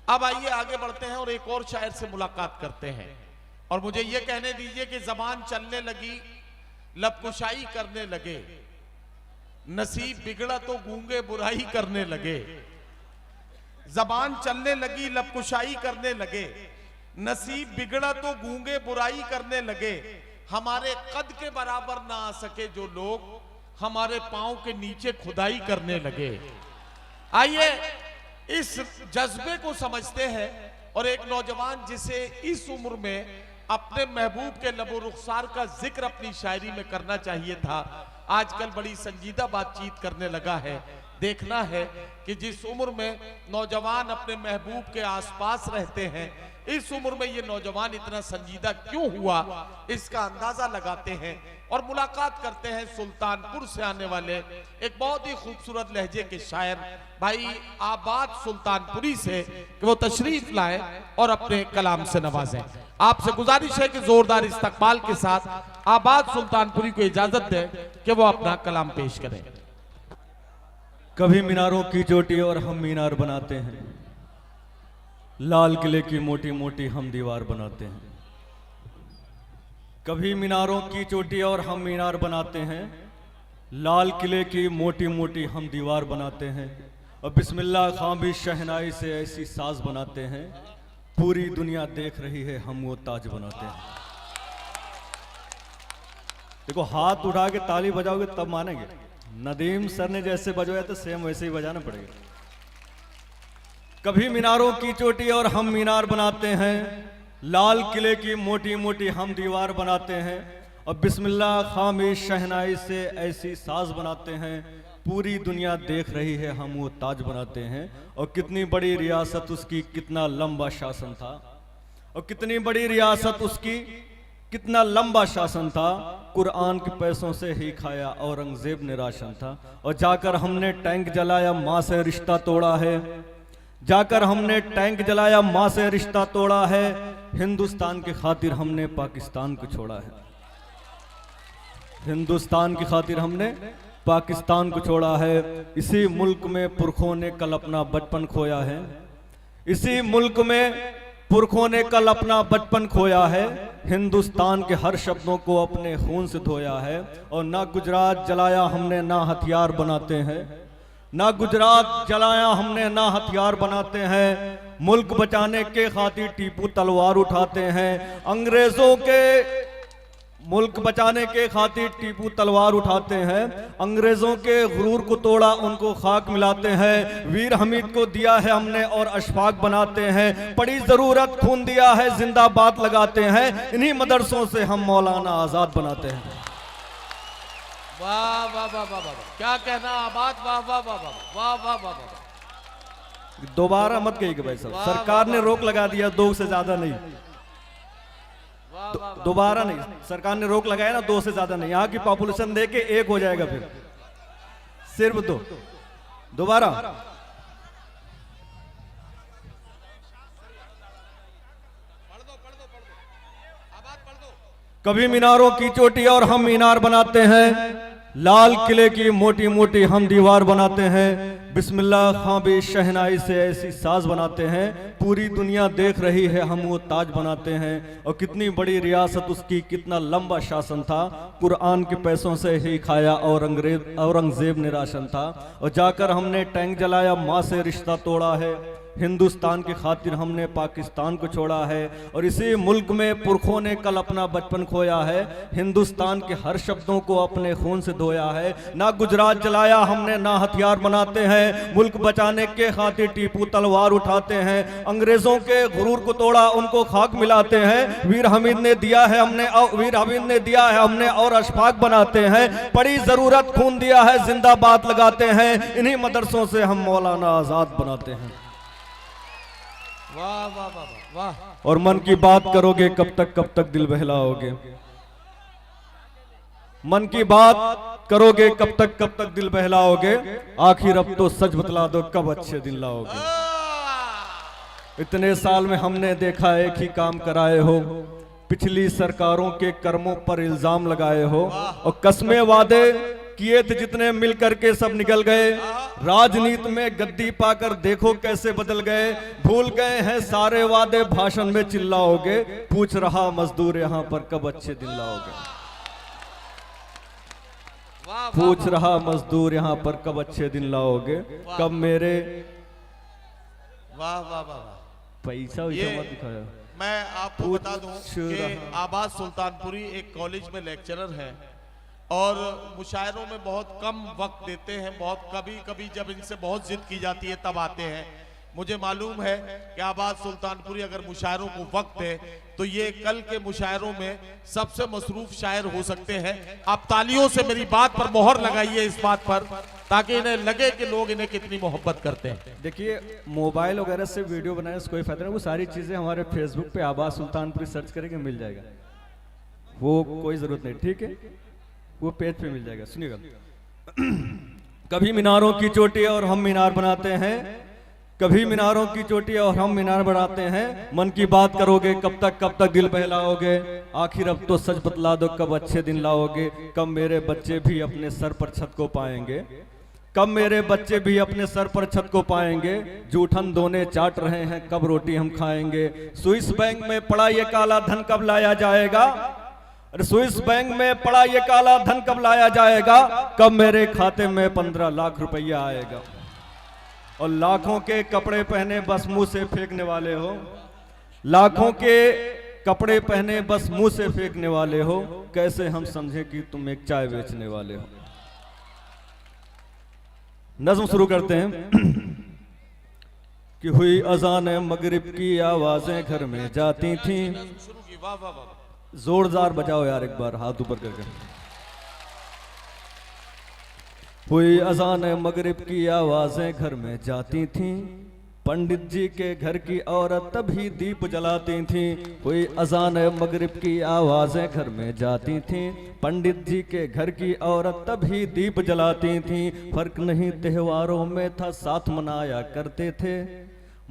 अब आइए आगे बढ़ते हैं और एक और शायर से मुलाकात करते हैं। और मुझे यह कहने दीजिए कि जबान चलने लगी, लबकुशाई करने लगे, नसीब बिगड़ा तो गूंगे बुराई करने लगे। जबान चलने लगी, लबकुशाई करने लगे, नसीब बिगड़ा तो गूंगे बुराई करने लगे। हमारे कद के बराबर ना आ सके जो लोग, हमारे पांव के नीचे खुदाई करने लगे। आइए इस जज्बे को समझते हैं। और एक नौजवान जिसे इस उम्र में अपने महबूब के लबो रुखसार का जिक्र अपनी शायरी में करना चाहिए था, आजकल बड़ी संजीदा बातचीत करने लगा है। देखना है कि जिस उम्र में नौजवान अपने महबूब के आसपास रहते हैं, इस उम्र में ये नौजवान इतना संजीदा क्यों हुआ, इसका अंदाजा लगाते हैं। और मुलाकात करते हैं सुल्तानपुर से आने वाले एक बहुत ही खूबसूरत लहजे के शायर भाई आबाद सुल्तानपुरी से कि वो तशरीफ लाए और अपने कलाम से नवाजें। आपसे गुजारिश है कि जोरदार इस्तकबाल के साथ आबाद सुल्तानपुरी को इजाजत दें कि वो अपना कलाम पेश करें। कभी मीनारों की चोटी और हम मीनार बनाते हैं, लाल किले की मोटी मोटी हम दीवार बनाते हैं। कभी मीनारों की चोटी और हम मीनार बनाते हैं, लाल किले की मोटी मोटी हम दीवार बनाते हैं। और बिस्मिल्लाह खां भी शहनाई से ऐसी साज बनाते हैं, पूरी दुनिया देख रही है हम वो ताज बनाते हैं। देखो, हाथ उठा के ताली बजाओगे तब मानेंगे। नदीम सर ने जैसे बजाया तो सेम वैसे ही बजाना पड़ेगा। कभी मीनारों की चोटी और हम मीनार बनाते हैं, लाल किले की मोटी मोटी हम दीवार बनाते हैं। और बिस्मिल्लाह खां शहनाई से ऐसी साज बनाते हैं, पूरी दुनिया देख रही है हम वो ताज बनाते हैं। और कितनी बड़ी रियासत उसकी, कितना लंबा शासन था। और कितनी बड़ी रियासत उसकी, कितना लंबा शासन था। कुरान के पैसों से ही खाया औरंगजेब ने राशन था। और जाकर हमने टैंक जलाया, माँ से रिश्ता तोड़ा है। जाकर हमने टैंक जलाया, माँ से रिश्ता तोड़ा है। हिंदुस्तान की खातिर हमने पाकिस्तान को छोड़ा है। हिंदुस्तान की खातिर हमने पाकिस्तान को छोड़ा है। इसी मुल्क में पुरखों ने कल अपना बचपन खोया है। इसी मुल्क में पुरखों ने कल अपना बचपन खोया है। हिंदुस्तान के हर शब्दों को अपने खून से धोया है। और ना गुजरात जलाया हमने, ना हथियार बनाते हैं। ना गुजरात जलाया हमने, ना हथियार बनाते हैं। मुल्क बचाने के खातिर टीपू तलवार उठाते हैं। अंग्रेजों के मुल्क बचाने के खातिर टीपू तलवार उठाते हैं। अंग्रेजों के गुरूर को तोड़ा, उनको खाक मिलाते हैं। वीर हमीद को दिया है हमने और अशफाक बनाते हैं। पड़ी जरूरत खून दिया है, जिंदाबाद लगाते हैं। इन्हीं मदरसों से हम मौलाना आजाद बनाते हैं। वाह वाह वाह वाह वाह, क्या कहना आबाद, वाह वाह वाह वाह वाह वाह वाह वाह। दोबारा मत कहिएगा भाई साहब, सरकार ने रोक लगा दिया, 2 से ज्यादा नहीं। दोबारा नहीं, सरकार ने रोक लगाया ना, 2 से ज्यादा नहीं। यहाँ की पॉपुलेशन देके 1 हो जाएगा, फिर सिर्फ 2। दोबारा कभी मीनारों की चोटी और हम मीनार बनाते हैं, लाल किले की मोटी मोटी हम दीवार बनाते हैं। बिस्मिल्लाह खां भी शहनाई से ऐसी साज बनाते हैं, पूरी दुनिया देख रही है हम वो ताज बनाते हैं। और कितनी बड़ी रियासत उसकी, कितना लंबा शासन था। कुरान के पैसों से ही खाया औरंगजेब ने राशन था। और जाकर हमने टैंक जलाया, माँ से रिश्ता तोड़ा है। हिंदुस्तान की खातिर हमने पाकिस्तान को छोड़ा है। और इसी मुल्क में पुरखों ने कल अपना बचपन खोया है। हिंदुस्तान के हर शब्दों को अपने खून से धोया है। ना गुजरात जलाया हमने, ना हथियार बनाते हैं। मुल्क बचाने के खातिर टीपू तलवार उठाते हैं। अंग्रेजों के गुरूर को तोड़ा, उनको खाक मिलाते हैं। वीर हमीद ने दिया है हमने और अशफाक बनाते हैं। पड़ी जरूरत खून दिया है, जिंदाबाद लगाते हैं। इन्हीं मदरसों से हम मौलाना आजाद बनाते हैं। वाह वाह वाह वाह। और मन की बात करोगे कब तक दिल बहलाओगे। मन की बात करोगे कब तक दिल बहलाओगे। आखिर अब तो सच बतला दो, कब अच्छे दिन लाओगे। इतने साल में हमने देखा एक ही काम कराए हो, पिछली सरकारों के कर्मों पर इल्जाम लगाए हो। और कस्में वादे किए थे जितने मिल करके सब निकल गए। राजनीति में गद्दी पाकर देखो कैसे बदल गए। भूल गए हैं सारे वादे, भाषण में चिल्लाओगे। पूछ रहा मजदूर यहाँ पर कब अच्छे दिन लाओगे। पूछ रहा मजदूर यहाँ पर कब अच्छे दिन लाओगे। कब मेरे वाह वाह वाह। पैसा ये मत दिखाया। मैं आपको बता दूं कि आबाद सुल्तानपुरी एक कॉलेज में लेक्चरर है और मुशायरों में बहुत कम वक्त देते हैं। बहुत कभी कभी जब इनसे बहुत जिद की जाती है तब आते हैं। मुझे मालूम है कि आबाद सुल्तानपुरी अगर मुशायरों को वक्त दे तो ये कल के मुशायरों में सबसे मसरूफ शायर हो सकते हैं। आप तालियों से मेरी बात पर मोहर लगाइए इस बात पर, ताकि इन्हें लगे कि लोग इन्हें कितनी मोहब्बत करते हैं। देखिए, मोबाइल वगैरह से वीडियो बनाने से कोई फायदा नहीं। वो सारी चीजें हमारे फेसबुक पे आबाद सुल्तानपुरी सर्च करेंगे मिल जाएगा, वो कोई जरूरत नहीं, ठीक है, वो पेज पे मिल जाएगा। सुनिएगा। कभी मीनारों की चोटी और हम मीनार बनाते हैं, कभी मीनारों की चोटी और हम मीनार बढ़ाते हैं। मन की बात करोगे कब तक दिल बहलाओगे। आखिर अब तो सच बतला दो कब अच्छे दिन लाओगे। कब मेरे बच्चे भी अपने सर पर छत को पाएंगे, कब मेरे बच्चे भी अपने सर पर छत को पाएंगे। जूठन दोने चाट रहे हैं कब रोटी हम खाएंगे। स्विस बैंक में पड़ा ये काला धन कब लाया जाएगा। अरे स्विस बैंक में पड़ा ये काला धन कब लाया जाएगा। कब मेरे खाते में 15 लाख रुपया आएगा। और लाखों के कपड़े पहने बस मुंह से फेंकने वाले हो, लाखों के कपड़े पहने बस मुंह से फेंकने वाले हो। कैसे हम समझे कि तुम एक चाय बेचने वाले हो। नज़्म शुरू करते हैं। कि हुई अजान मगरिब की आवाजें घर में जाती थी। जोरदार बजाओ यार एक बार, हाथ ऊपर करके। हुई अजान मगरिब की आवाजें घर में जाती थीं। पंडित जी के घर की औरत तभी दीप जलाती थीं। हुई अजान मगरिब की आवाजें घर में जाती थीं। पंडित जी के घर की औरत तभी दीप जलाती थीं। फर्क नहीं त्योहारों में था, साथ मनाया करते थे।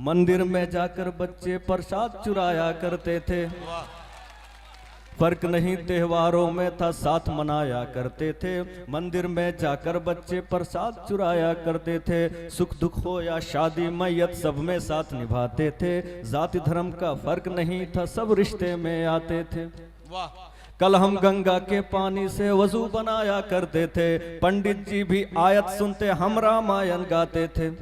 मंदिर में जाकर बच्चे प्रसाद चुराया करते थे। फर्क नहीं त्योहारों में था, साथ मनाया करते थे। मंदिर में जाकर बच्चे प्रसाद चुराया करते थे। सुख दुख हो या शादी मैयत सब में साथ निभाते थे। जाति धर्म का फर्क नहीं था, सब रिश्ते में आते थे। कल हम गंगा के पानी से वजू बनाया करते थे। पंडित जी भी आयत सुनते, हम रामायण गाते थे।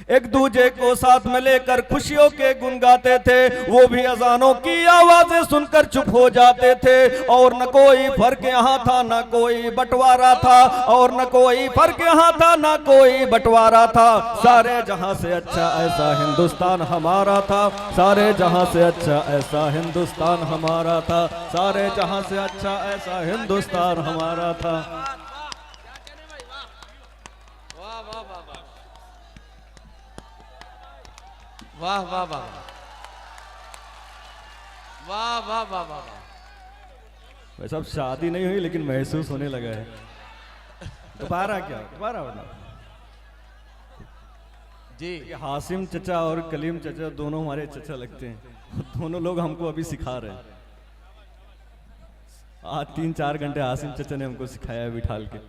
एक दूजे को साथ में लेकर खुशियों के गुन गाते थे। वो भी अजानों की आवाजें सुनकर चुप हो जाते थे। और न कोई फर्क यहाँ था, न कोई बंटवारा था। और न कोई फर्क यहाँ था, न कोई बंटवारा था। सारे जहां से अच्छा ऐसा हिंदुस्तान हमारा था। सारे जहां से अच्छा ऐसा हिंदुस्तान हमारा था। सारे जहां से अच्छा ऐसा हिंदुस्तान हमारा था। वाह वाह वाह वाह वाह वाह वाह। वैसे अब शादी नहीं हुई लेकिन महसूस होने लगा है। दोबारा क्या, दोबारा जी। हासिम चचा और कलीम चचा दोनों हमारे चचा लगते हैं। दोनों लोग हमको अभी सिखा रहे हैं। आज 3-4 घंटे हासिम चचा ने हमको सिखाया है बिठाल के।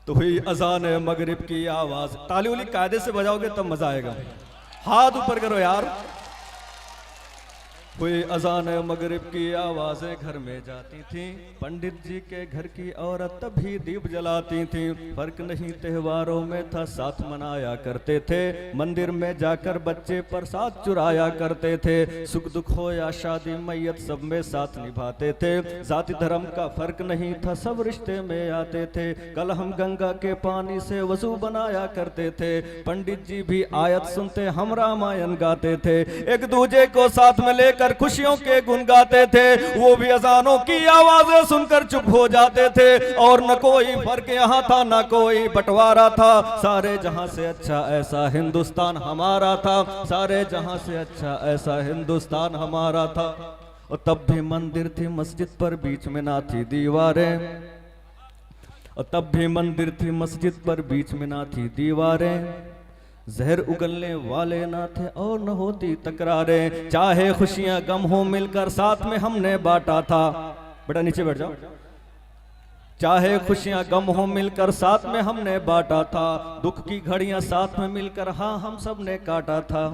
तो हुई अजान मगरिब की आवाज। ताली उली कायदे से बजाओगे तब मजा आएगा। हाथ ऊपर करो यार। हुई अजान मगरिब की आवाजें घर में जाती थीं। पंडित जी के घर की औरत तभी दीप जलाती थीं। फर्क नहीं त्योहारों में था, साथ मनाया करते थे। मंदिर में जाकर बच्चे प्रसाद चुराया करते थे। सुख दुख हो या शादी मैयत सब में साथ निभाते थे। जाति धर्म का फर्क नहीं था, सब रिश्ते में आते थे। कल हम गंगा के पानी से वजू बनाया करते थे। पंडित जी भी आयत सुनते, हम रामायण गाते थे। एक दूजे को साथ में लेकर खुशियों के गुन गाते थे। वो भी अजानों की आवाजें सुनकर चुप हो जाते थे। और न कोई फर्क यहाँ था, न कोई बंटवारा था। सारे जहां से अच्छा ऐसा हिंदुस्तान हमारा था। सारे जहां से अच्छा ऐसा हिंदुस्तान हमारा था। और तब भी मंदिर थी मस्जिद पर, बीच में ना थी दीवारें। और तब भी मंदिर थी मस्जिद पर, बीच में ना थी दीवारें। जहर उगलने वाले ना थे और न होती तकरारें। चाहे खुशियां गम हो मिलकर साथ में हमने बांटा था। बेटा नीचे बैठ जाओ। चाहे खुशियां गम हो मिलकर साथ में हमने बांटा था, दुख की घड़ियां साथ में मिलकर हाँ हम सब ने काटा था।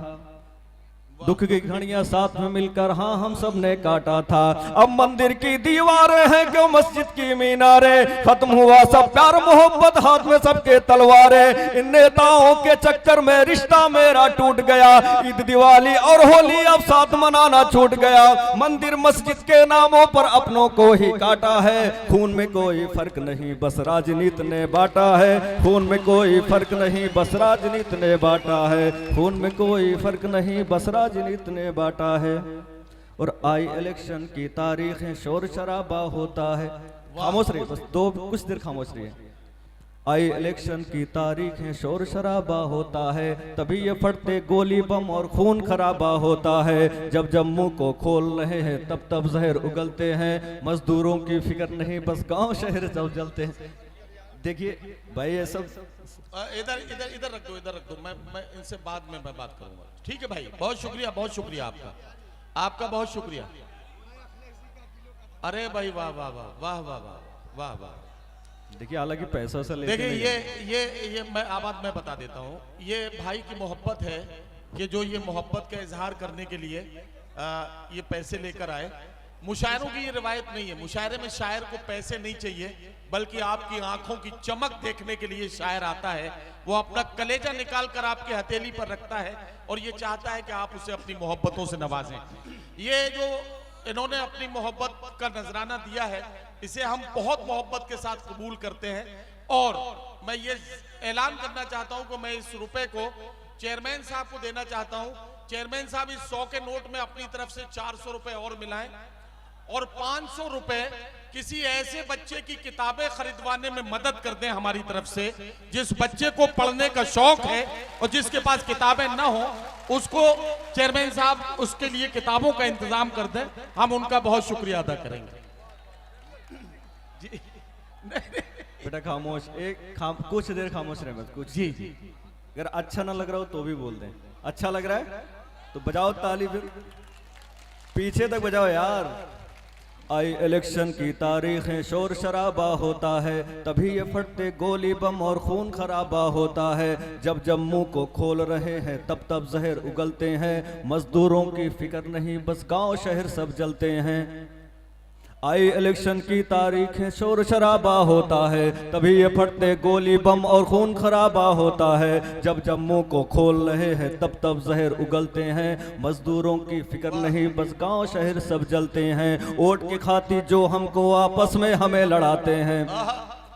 दुख की घड़ियां साथ में मिलकर हाँ हम सब ने काटा था। अब मंदिर की दीवारें हैं क्यों मस्जिद की मीनारें, खत्म हुआ सब प्यार मोहब्बत हाथ में सबके तलवारें। इन नेताओं के चक्कर में रिश्ता मेरा टूट गया, ईद दिवाली और होली अब साथ मनाना छूट गया। मंदिर मस्जिद के नामों पर अपनों को ही काटा है, खून में कोई फर्क नहीं बस राजनीति ने बांटा है। खून में कोई फर्क नहीं बस राजनीति ने बांटा है। खून में कोई फर्क नहीं बस राजनीति ने बांटा है। और आई इलेक्शन की तारीखें शोर शराबा होता है। खामोश रहिए बस कुछ देर खामोश रहिए। आई इलेक्शन की तारीखें शोर शराबा होता है, तभी ये फटते गोली बम और खून खराबा होता है। जब जम्मू को खोल रहे हैं तब तब जहर उगलते हैं, मजदूरों की फिक्र नहीं बस गांव शहर सब जलते हैं। देखिए भाई ये सब इधर इधर इधर रख दो, इधर रख दो। मैं इनसे बाद में मैं बात करूंगा। ठीक है भाई, बहुत शुक्रिया आपका, आपका बहुत शुक्रिया। अरे भाई वाह वाह वाह वाह वाह वाह वाह वाह। देखिए हालांकि पैसा से लेके देखिए ये मैं आबाद में बता देता हूँ, ये भाई की मोहब्बत है कि जो ये मोहब्बत का इजहार करने के लिए ये पैसे लेकर आए। मुशायरों की ये रिवायत नहीं है, मुशायरे में शायर को पैसे नहीं चाहिए बल्कि आपकी आंखों की चमक देखने के लिए शायर आता है। वो अपना कलेजा निकाल कर आपकी हथेली पर रखता है और ये चाहता है कि आप उसे अपनी मोहब्बतों से नवाजें। ये जो इन्होंने अपनी मोहब्बत का नजराना दिया है, इसे हम बहुत मोहब्बत के साथ कबूल करते हैं। और मैं ये ऐलान करना चाहता हूं कि मैं इस रुपए को चेयरमैन साहब को देना चाहता हूं। चेयरमैन साहब इस 100 के नोट में अपनी तरफ से 400 रुपए और मिलाएं और 500 रुपए किसी ऐसे बच्चे की किताबें खरीदवाने में मदद कर दें हमारी तरफ से, जिस बच्चे को पढ़ने का शौक है और जिसके पास किताबें ना हो, उसको चेयरमैन साहब उसके लिए किताबों का इंतजाम कर दें। हम उनका बहुत शुक्रिया अदा करेंगे। जी बेटा खामोश, कुछ देर खामोश रहे बस कुछ। जी जी, अगर अच्छा ना लग रहा हो तो भी बोल दें, अच्छा लग रहा है तो बजाओ ताली, फिर पीछे तक बजाओ यार। आई इलेक्शन की तारीखें शोर शराबा होता है, तभी ये फटते गोली बम और खून खराबा होता है। जब जम्मू को खोल रहे हैं तब तब जहर उगलते हैं, मजदूरों की फिक्र नहीं बस गांव शहर सब जलते हैं। आई इलेक्शन की तारीखें शोर शराबा होता है, तभी ये फटते गोली बम और खून खराबा होता है। जब जम्मू को खोल रहे हैं तब तब जहर उगलते हैं, मजदूरों की फिक्र नहीं बस गांव शहर सब जलते हैं। वोट की खातिर जो हमको आपस में हमें लड़ाते हैं,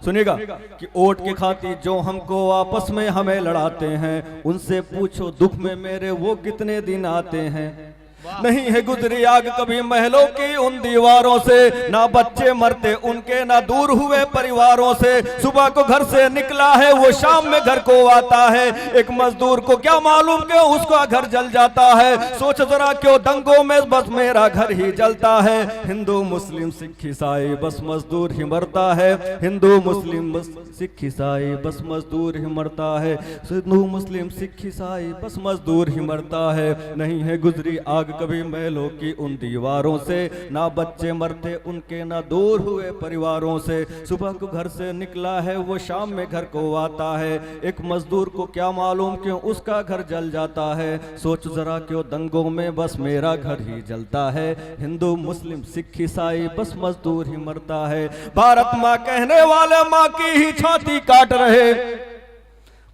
सुनिएगा कि वोट के खातिर जो हमको आपस में हमें लड़ाते हैं, उनसे पूछो दुख में मेरे वो कितने दिन आते हैं। नहीं है गुजरी आग कभी महलों की उन दीवारों से, ना बच्चे मरते उनके ना दूर हुए परिवारों से। सुबह को घर से निकला है वो शाम में घर को आता है, एक मजदूर को क्या मालूम कि उसका घर जल जाता है। सोच जरा क्यों दंगों में बस मेरा घर ही जलता है। हिंदू मुस्लिम सिख ईसाई बस मजदूर ही मरता है, हिंदू मुस्लिम सिख ईसाई बस मजदूर ही मरता है। हिंदू मुस्लिम सिख ईसाई बस मजदूर ही मरता है। नहीं है गुजरी आग कभी महलों की उन दीवारों से, ना बच्चे मरते उनके ना दूर हुए परिवारों से। सुबह को घर से निकला है वो शाम में घर को आता है, एक मजदूर को क्या मालूम क्यों उसका घर जल जाता है। सोच जरा क्यों दंगों में बस मेरा घर ही जलता है। हिंदू मुस्लिम सिख ईसाई बस मजदूर ही मरता है। भारत माँ कहने वाले माँ की ही छाती काट रहे,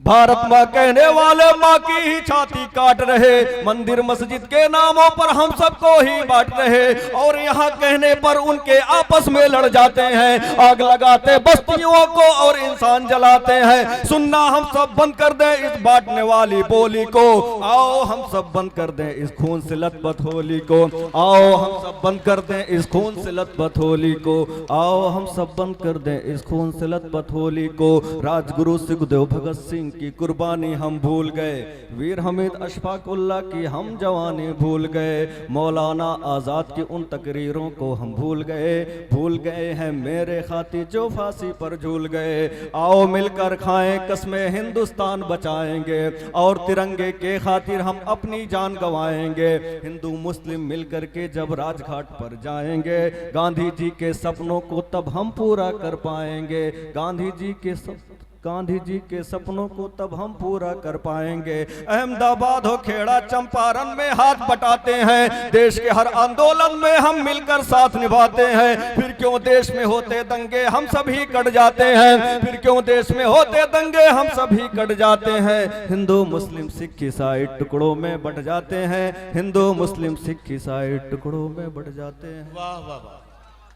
भारत माँ कहने वाले माँ की ही छाती काट रहे। मंदिर मस्जिद के नामों पर हम सबको ही बांट रहे, और यहाँ कहने पर उनके आपस में लड़ जाते हैं। आग लगाते बस्तियों को और इंसान जलाते हैं। सुनना हम सब बंद कर दें इस बांटने वाली बोली को, आओ हम सब बंद कर दें इस खून से लथपथ होली को। आओ हम सब बंद कर दें इस खून से लथपथ होली को। आओ हम सब बंद कर दें इस खून से लथपथ होली को। राजगुरु सुखदेव भगत सिंह सिंह की कुर्बानी हम भूल गए, वीर हमीद अशफाकुल्ला की हम जवानी भूल गए, मौलाना आज़ाद की उन तकरीरों को हम भूल गए हैं मेरे खातिर जो फांसी पर झूल गए। आओ मिलकर खाएं कसमें हिंदुस्तान बचाएंगे और तिरंगे के खातिर हम अपनी जान गंवाएंगे। हिंदू मुस्लिम मिलकर के जब राजघाट पर जाएंगे, गांधी जी के सपनों को तब हम पूरा कर पाएंगे। गांधी जी के सपनों को तब हम पूरा कर पाएंगे। अहमदाबाद हो खेड़ा चंपारण में हाथ बटाते हैं, देश के हर आंदोलन में हम मिलकर साथ निभाते हैं। फिर क्यों देश में होते दंगे हम सभी कट जाते हैं, फिर क्यों देश में होते दंगे हम सभी कट जाते हैं। हिंदू मुस्लिम सिख ईसाई टुकड़ों में बट जाते हैं, हिंदू मुस्लिम सिख ईसाई टुकड़ों में बट जाते हैं। वाह वाह वाह।